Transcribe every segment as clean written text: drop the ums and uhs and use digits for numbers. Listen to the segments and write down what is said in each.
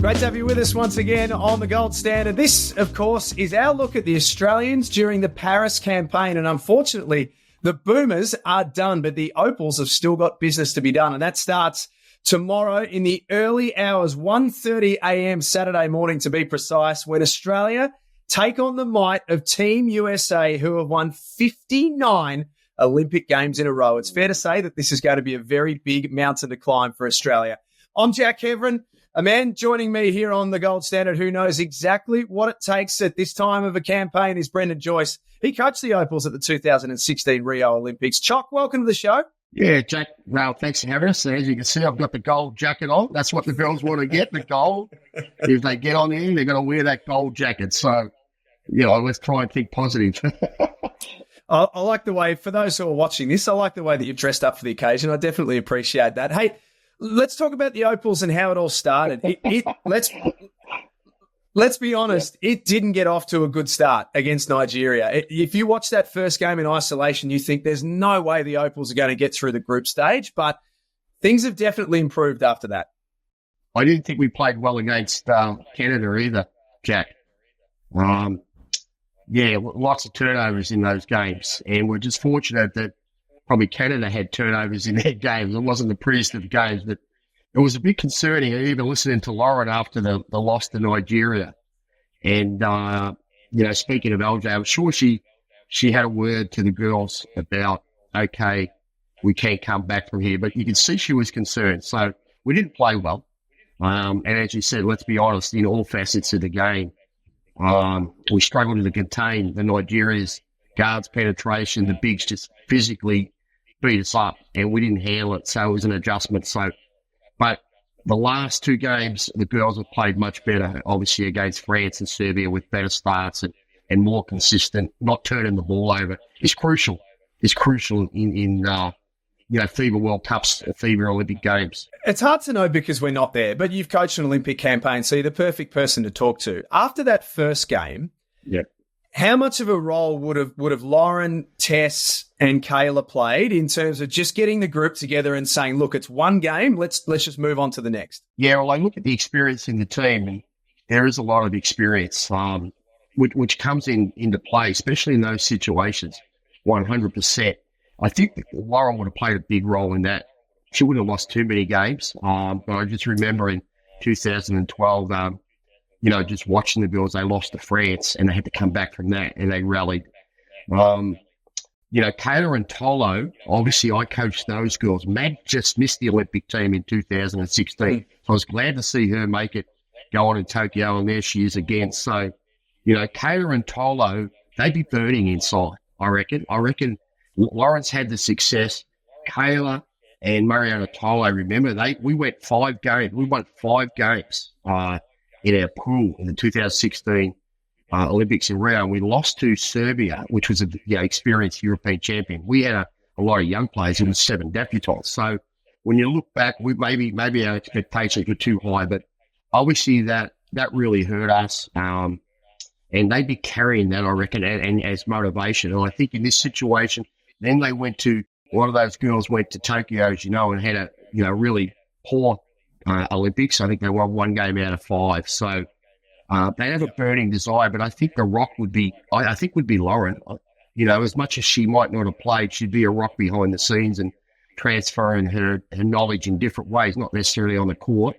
Great to have you with us once again on the Gold Standard. This, of course, is our look at the Australians during the Paris campaign. And unfortunately, the Boomers are done, but the Opals have still got business to be done. And that starts tomorrow in the early hours, 1:30 a.m. Saturday morning to be precise, when Australia take on the might of Team USA, who have won 59 Olympic Games in a row. It's fair to say that this is going to be a very big mountain to climb for Australia. I'm Jack Heverin. A man joining me here on the Gold Standard who knows exactly what it takes at this time of a campaign is Brendan Joyce. He coached the Opals at the 2016 Rio Olympics. Chock, welcome to the show. Yeah, Jack, well, thanks for having us. As you can see, I've got the gold jacket on. That's what the girls want to get, the gold. If they get on there, they're going to wear that gold jacket. So, let's try and think positive. I like the way, for those who are watching this, I like the way that you've dressed up for the occasion. I definitely appreciate that. Hey, let's talk about the Opals and how it all started. Let's be honest, it didn't get off to a good start against Nigeria. If you watch that first game in isolation, you think there's no way the Opals are going to get through the group stage, but things have definitely improved after that. I didn't think we played well against Canada either, Jack. Lots of turnovers in those games, and we're just fortunate that probably Canada had turnovers in their games. It wasn't the prettiest of games, but it was a bit concerning, even listening to Lauren after the loss to Nigeria. And, speaking of LJ, I'm sure she had a word to the girls about, okay, we can't come back from here. But you can see she was concerned. So we didn't play well. And as you said, let's be honest, in all facets of the game, we struggled to contain the Nigeria's guards penetration. The bigs just physically beat us up, and we didn't handle it. So it was an adjustment. But the last two games, the girls have played much better, obviously, against France and Serbia with better starts and more consistent, not turning the ball over. It's crucial. It's crucial in FIBA World Cups, FIBA Olympic Games. It's hard to know because we're not there, but you've coached an Olympic campaign, so you're the perfect person to talk to. After that first game, how much of a role would have Lauren, Tess, and Kayla played in terms of just getting the group together and saying, look, it's one game, let's just move on to the next? Yeah, well, I look at the experience in the team, and there is a lot of experience which comes into play, especially in those situations, 100%. I think that Lauren would have played a big role in that. She wouldn't have lost too many games, but I just remember in 2012, just watching the girls, they lost to France and they had to come back from that and they rallied. Kayla and Tolo, obviously I coached those girls. Mad just missed the Olympic team in 2016. So I was glad to see her make it, go on in Tokyo, and there she is again. So, Kayla and Tolo, they'd be burning inside, I reckon. Lawrence had the success. Kayla and Mariana Tolo, remember, we went 5 games. We won 5 games in our pool in the 2016 Olympics in Rio, and we lost to Serbia, which was an experienced European champion. We had a lot of young players. It was 7 debutantes. So when you look back, we maybe our expectations were too high, but obviously that really hurt us. And they'd be carrying that, I reckon, and as motivation. And I think in this situation, then they one of those girls went to Tokyo, and had a really poor Olympics. I think they won 1 game out of 5. So they have a burning desire, but I think the rock would be Lauren. As much as she might not have played, she'd be a rock behind the scenes and transferring her knowledge in different ways, not necessarily on the court,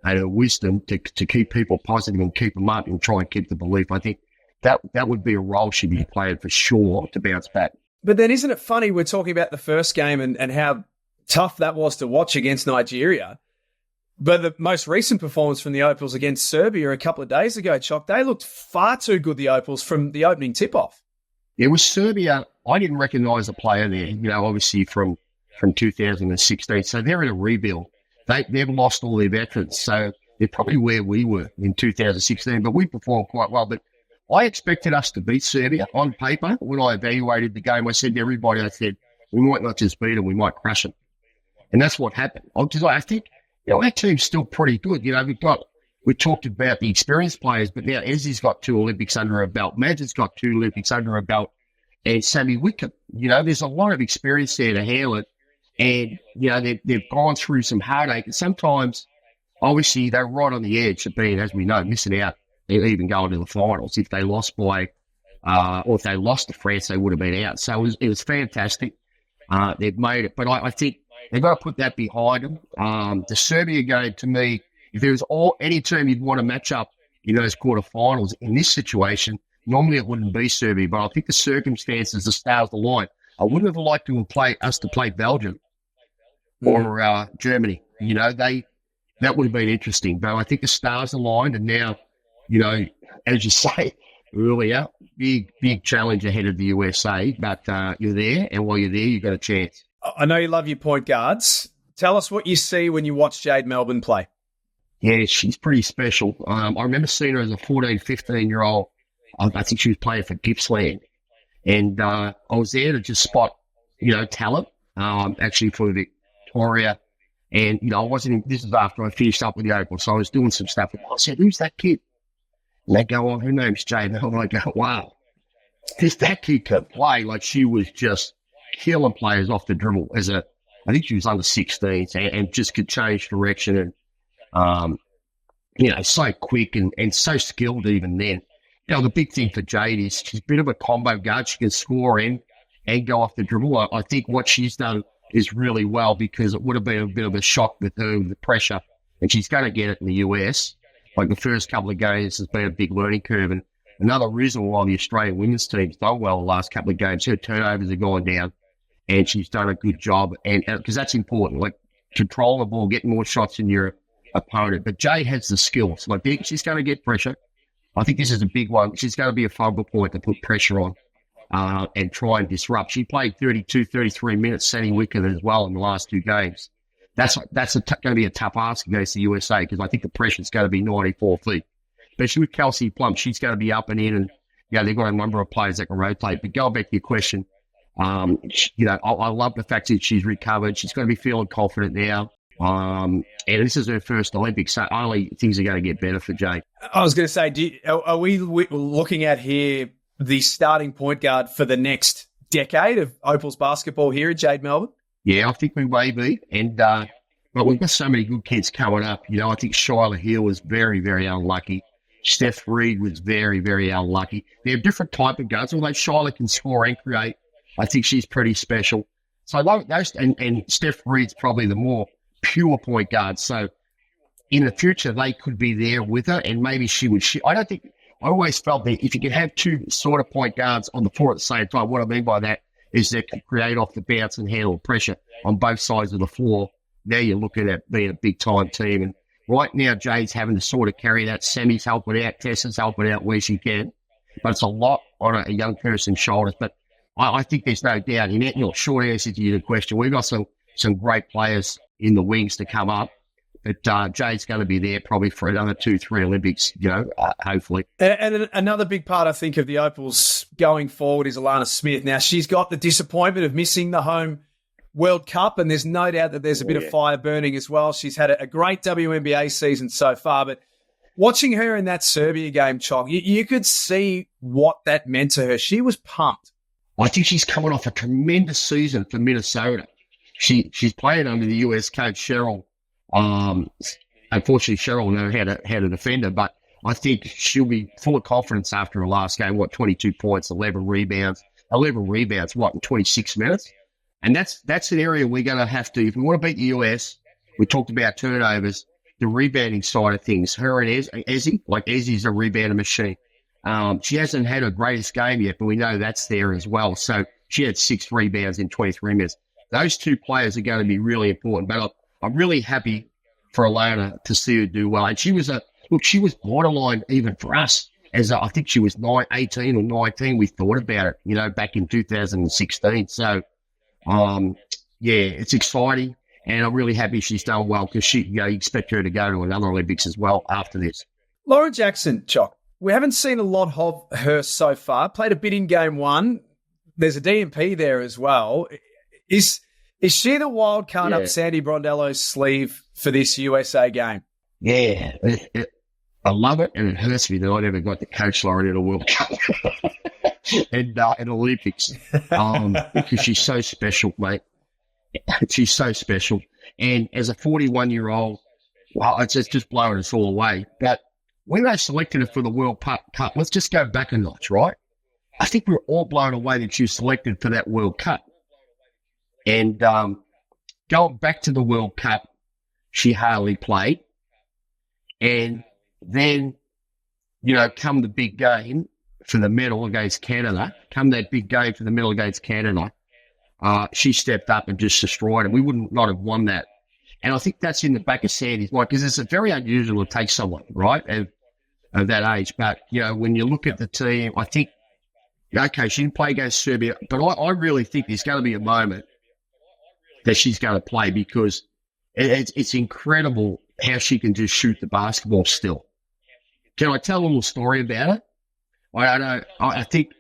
and her wisdom to keep people positive and keep them up and try and keep the belief. I think that would be a role she'd be playing for sure to bounce back. But then isn't it funny, we're talking about the first game and how tough that was to watch against Nigeria. But the most recent performance from the Opals against Serbia a couple of days ago, Chock, they looked far too good, the Opals, from the opening tip-off. It was Serbia. I didn't recognise a player there, obviously from 2016. So they're in a rebuild. They've lost all their veterans. So they're probably where we were in 2016. But we performed quite well. But I expected us to beat Serbia on paper. When I evaluated the game, I said to everybody, we might not just beat them, we might crush them. And that's what happened. I think, our team's still pretty good. We talked about the experienced players, but now Ezzy's got 2 Olympics under her belt. Madge's got 2 Olympics under her belt. And Sammy Wickham, there's a lot of experience there to handle it. And, they've gone through some heartache. And sometimes obviously they're right on the edge of being, as we know, missing out, even going to the finals. If they lost by, or if they lost to France, they would have been out. So it was fantastic. They've made it, but I think they've got to put that behind them. The Serbia game, to me, if there was any team you'd want to match up in those quarterfinals in this situation, normally it wouldn't be Serbia, but I think the circumstances, the stars align. I wouldn't have liked to play Belgium or Germany. That would have been interesting. But I think the stars aligned, and now, as you say earlier, big challenge ahead of the USA. But you're there, and while you're there, you've got a chance. I know you love your point guards. Tell us what you see when you watch Jade Melbourne play. Yeah, she's pretty special. I remember seeing her as a 14, 15-year-old. I think she was playing for Gippsland. And I was there to just spot, talent, actually for Victoria. And, this is after I finished up with the Opals, so I was doing some stuff. I said, who's that kid? And they go, her name's Jade Melbourne. I go, wow, that kid can play. Like, she was just killing players off the dribble I think she was under 16s and just could change direction and, so quick and so skilled even then. The big thing for Jade is she's a bit of a combo guard. She can score and go off the dribble. I think what she's done is really well, because it would have been a bit of a shock with her, with the pressure, and she's going to get it in the US. Like, the first couple of games has been a big learning curve, and another reason why the Australian women's team's done well the last couple of games, her turnovers are going down, and she's done a good job, and because that's important, like controlling the ball, getting more shots than your opponent. But Jade has the skills. Like, she's going to get pressure. I think this is a big one. She's going to be a focal point to put pressure on and try and disrupt. She played 32, 33 minutes setting wicket as well in the last two games. That's going to be a tough ask against the USA, because I think the pressure's going to be 94 feet. Especially with Kelsey Plum, she's going to be up and in, and they've got a number of players that can rotate. But going back to your question, I love the fact that she's recovered. She's going to be feeling confident now. And this is her first Olympics, so only things are going to get better for Jade. I was going to say, are we looking at here the starting point guard for the next decade of Opals basketball here at Jade Melbourne? Yeah, I think we may be. But we've got so many good kids coming up. I think Shyla Hill was very, very unlucky. Steph Reed was very, very unlucky. They're a different type of guards, although Shyla can score and create. I think she's pretty special. So I love those, and Steph Reed's probably the more pure point guard. So in the future, they could be there with her, and maybe she would. I always felt that if you could have two sort of point guards on the floor at the same time, what I mean by that is they can create off the bounce and handle pressure on both sides of the floor. Now you're looking at being a big-time team. And right now, Jade's having to sort of carry that. Semi's helping out. Tessa's helping out where she can. But it's a lot on a young person's shoulders. But I think there's no doubt in it. Short answer to your question, we've got some great players in the wings to come up. But Jade's going to be there probably for another 2-3 Olympics, hopefully. And another big part, I think, of the Opals going forward is Alana Smith. Now, she's got the disappointment of missing the home World Cup, and there's no doubt that there's a bit of fire burning as well. She's had a great WNBA season so far, but watching her in that Serbia game, Chalk, you could see what that meant to her. She was pumped. I think she's coming off a tremendous season for Minnesota. She's playing under the US coach Cheryl. Unfortunately, Cheryl knows how to defend her, but I think she'll be full of confidence after her last game. 22 points, 11 rebounds, in 26 minutes? And that's an area we're going to have to, if we want to beat the US, we talked about turnovers, the rebounding side of things. Her and Ezzy's a rebounder machine. She hasn't had her greatest game yet, but we know that's there as well. So she had 6 rebounds in 23 minutes. Those two players are going to be really important, but I'm really happy for Alana to see her do well. And she was borderline even for us, as I think she was 18 or 19. We thought about it, back in 2016. So, it's exciting, and I'm really happy she's done well, because you expect her to go to another Olympics as well after this. Lauren Jackson, Chock, we haven't seen a lot of her so far. Played a bit in game 1. There's a DMP there as well. Is she the wild card up Sandy Brondello's sleeve for this USA game? Yeah, I love it, and it hurts me that I never got to coach Lauren in a World Cup and Olympics, because she's so special, mate. She's so special. And as a 41-year-old, well, it's just blowing us all away. But when they selected her for the World Cup, let's just go back a notch, right? I think we were all blown away that she was selected for that World Cup. And going back to the World Cup, she hardly played. And then, come the big game for the medal against Canada, she stepped up and just destroyed it. We would not have won that. And I think that's in the back of Sandy's mind, because it's very unusual to take someone, right, of that age. But, when you look at the team, I think, okay, she didn't play against Serbia, but I really think there's going to be a moment that she's going to play, because it's incredible how she can just shoot the basketball still. Can I tell a little story about it? I think,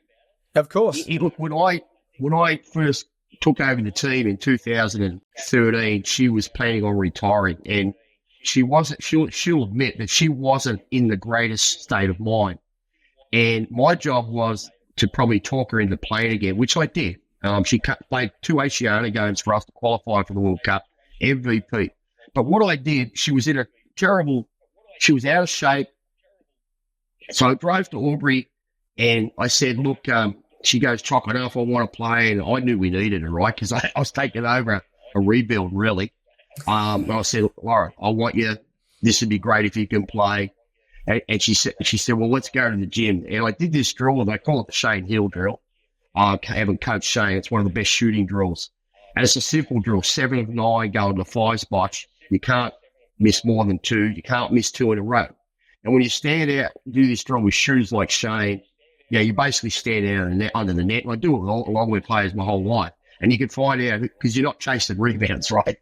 of course. Look, when I first took over the team in 2013, she was planning on retiring, and she wasn't. She'll admit that she wasn't in the greatest state of mind. And my job was to probably talk her into playing again, which I did. She played 2 Oceania games for us to qualify for the World Cup, MVP. But what I did, she was out of shape. So I drove to Albury and I said, look, she goes, Choc, I don't know if I want to play. And I knew we needed her, right? Because I was taking over a rebuild, really. And I said, Laura, I want you. This would be great if you can play. And she said, well, let's go to the gym. And I did this drill, they call it the Shane Hill drill. I haven't coached Shane. It's one of the best shooting drills. And it's a simple drill, 7 of 9 going to 5 spots. You can't miss more than 2. You can't miss 2 in a row. And when you stand out, do this drill with shoes like Shane, you basically stand out under the net. And I do it along with players my whole life. And you can find out, because you're not chasing rebounds, right?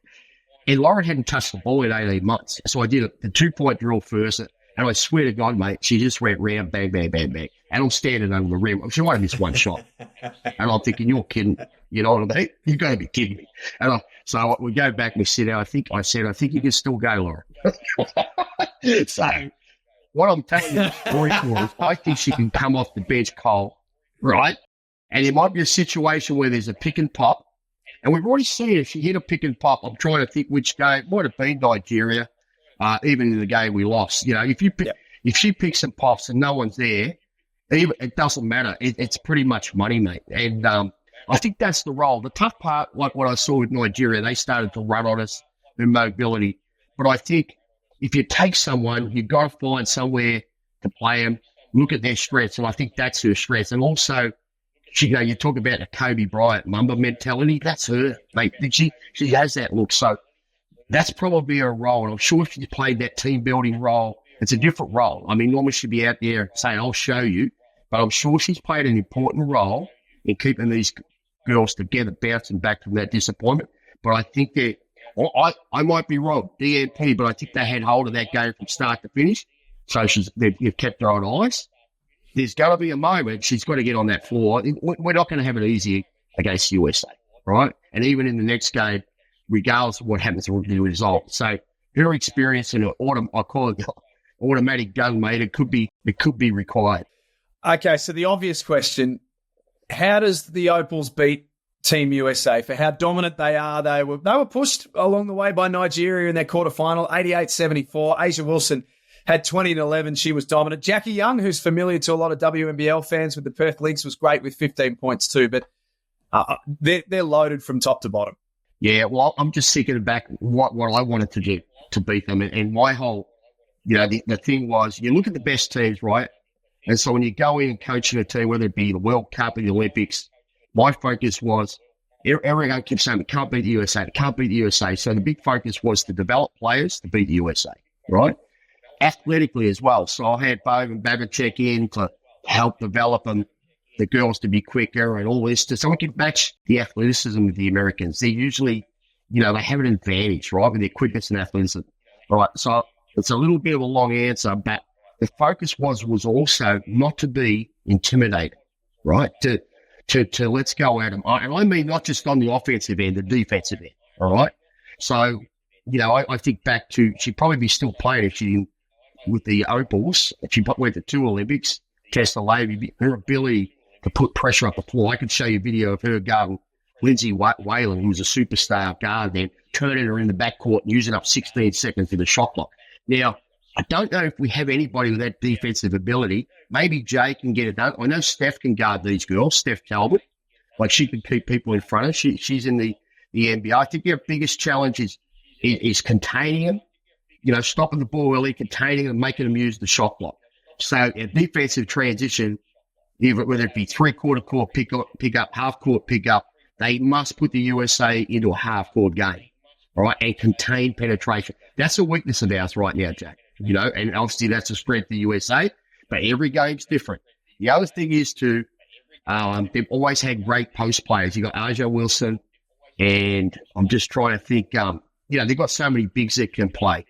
And Lauren hadn't touched the ball in 18 months. So I did the 2-point drill first. And I swear to God, mate, she just went round, bang, bang, bang, bang. And I'm standing over the rim. She might have missed one shot. And I'm thinking, you're kidding. You know what I mean? You've got to be kidding me. And so we go back and we sit down. I said, I think you can still go, Lauren. So what I'm telling you, is I think she can come off the bench cold, right? And there might be a situation where there's a pick and pop. And we've already seen if she hit a pick and pop. I'm trying to think which game. Might have been Nigeria. Even in the game we lost, if she picks and pops and no one's there, it doesn't matter. It's pretty much money, mate. And I think that's the role. The tough part, like what I saw with Nigeria, they started to run on us in mobility. But I think if you take someone, you've got to find somewhere to play them, look at their strengths, and I think that's her strength. And also, you talk about the Kobe Bryant Mamba mentality. That's her, mate. She has that look. So that's probably her role. And I'm sure if she played that team building role, it's a different role. I mean, normally she'd be out there saying, I'll show you. But I'm sure she's played an important role in keeping these girls together, bouncing back from that disappointment. But I think I might be wrong, DNP, but I think they had hold of that game from start to finish. So they've kept her on ice. There's going to be a moment she's got to get on that floor. We're not going to have it easy against USA, right? And even in the next game, regardless of what happens with the result. So her experience in I call it automatic gun, mate, it could be required. Okay, so the obvious question, how does the Opals beat Team USA for how dominant they are? They were pushed along the way by Nigeria in their quarterfinal, 88-74. Asia Wilson had 20 and 11. She was dominant. Jackie Young, who's familiar to a lot of WNBL fans with the Perth Lynx, was great with 15 points too, but they're loaded from top to bottom. Yeah, well, I'm just thinking back what I wanted to do to beat them. And my whole, the thing was, you look at the best teams, right? And so when you go in and coaching a team, whether it be the World Cup or the Olympics, my focus was, everyone keeps saying, it can't beat the USA, it can't beat the USA. So the big focus was to develop players to beat the USA, right? Athletically as well. So I had Bove and Babachek in to help develop them, the girls to be quicker and all this. So we can match the athleticism with the Americans. They usually, they have an advantage, right, with their quickness and athleticism. All right, so it's a little bit of a long answer, but the focus was also not to be intimidated, right, to let's go at them. And I mean not just on the offensive end, the defensive end, all right? So, I think back to, she'd probably be still playing if she didn't, with the Opals, if she went to 2 Olympics, Tessa Levy, her ability to put pressure up the floor. I could show you a video of her going Lindsay Whalen, who was a superstar guard then, turning her in the backcourt and using up 16 seconds for the shot clock. Now, I don't know if we have anybody with that defensive ability. Maybe Jay can get it done. I know Steph can guard these girls, Steph Talbot. Like, she can keep people in front of her. She's in the NBA. I think their biggest challenge is containing them, stopping the ball early, containing them, making them use the shot clock. So a defensive transition, whether it be three-quarter court pick up, half-court pick up, they must put the USA into a half-court game, all right, and contain penetration. That's a weakness of ours right now, Jack, and obviously that's a strength of the USA, but every game's different. The other thing is, too, they've always had great post players. You've got Aja Wilson, and I'm just trying to think, they've got so many bigs that can play.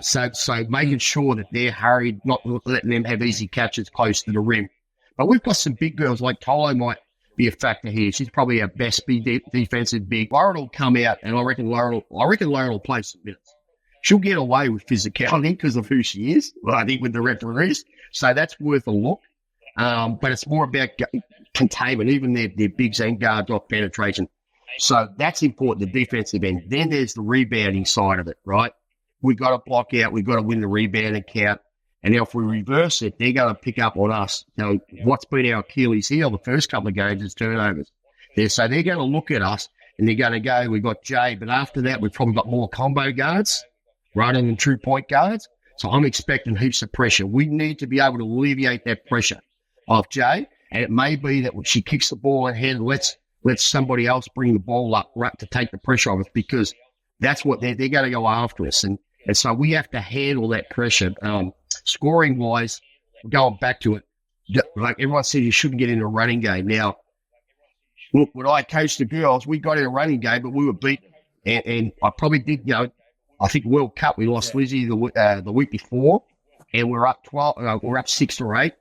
So making sure that they're hurried, not letting them have easy catches close to the rim. But we've got some big girls, like Tolo might be a factor here. She's probably our best defensive big. Lauren will come out, and I reckon Lauren will play some minutes. She'll get away with physicality because of who she is. Well, I think with the referees. So that's worth a look. But it's more about containment, even their bigs and guards off penetration. So that's important, the defensive end. Then there's the rebounding side of it, right? We've got to block out. We've got to win the rebounding count. And if we reverse it, they're going to pick up on us. What's been our Achilles heel the first couple of games is turnovers. So they're going to look at us, and they're going to go, we've got Jay, but after that, we've probably got more combo guards rather than true point guards. So I'm expecting heaps of pressure. We need to be able to alleviate that pressure of Jay, and it may be that when she kicks the ball ahead, lets somebody else bring the ball up right to take the pressure off us, because that's what they're going to go after us. And so we have to handle that pressure. Scoring-wise, going back to it, like everyone said, you shouldn't get in a running game. Now, look, when I coached the girls, we got in a running game, but we were beaten. And I probably did, I think World Cup, we lost Lizzie the week before, and we're up 12, we're up 6 or 8.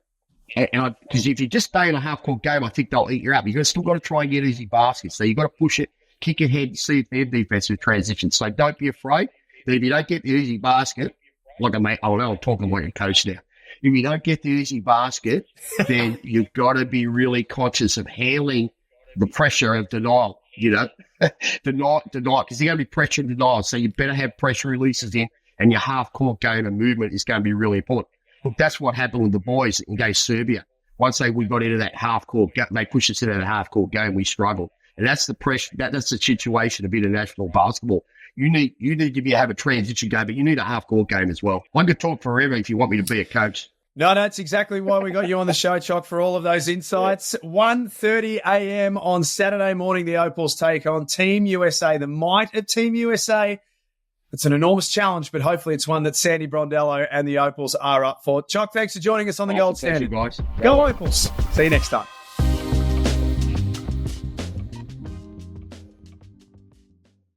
And because if you just stay in a half-court game, I think they'll eat you up. You've still got to try and get easy baskets. So you've got to push it, kick ahead, see if they're defensive transition. So don't be afraid. But if you don't get the easy basket, I'm talking like a coach now. If you don't get the easy basket, then you've got to be really conscious of handling the pressure of denial, denial, because there's going to be pressure and denial. So you better have pressure releases in, and your half-court game and movement is going to be really important. Look, that's what happened with the boys against Serbia. Once we got into that half-court game, they pushed us into that half-court game, we struggled. And that's the pressure, that's the situation of international basketball. You need to have a transition game, but you need a half-court game as well. I could talk forever if you want me to be a coach. No, that's exactly why we got you on the show, Chock, for all of those insights. 1:30 a.m. on Saturday morning, the Opals take on Team USA. The might of Team USA. It's an enormous challenge, but hopefully it's one that Sandy Brondello and the Opals are up for. Chock, thanks for joining us on the Gold Standard. Guys. Go Opals. See you next time.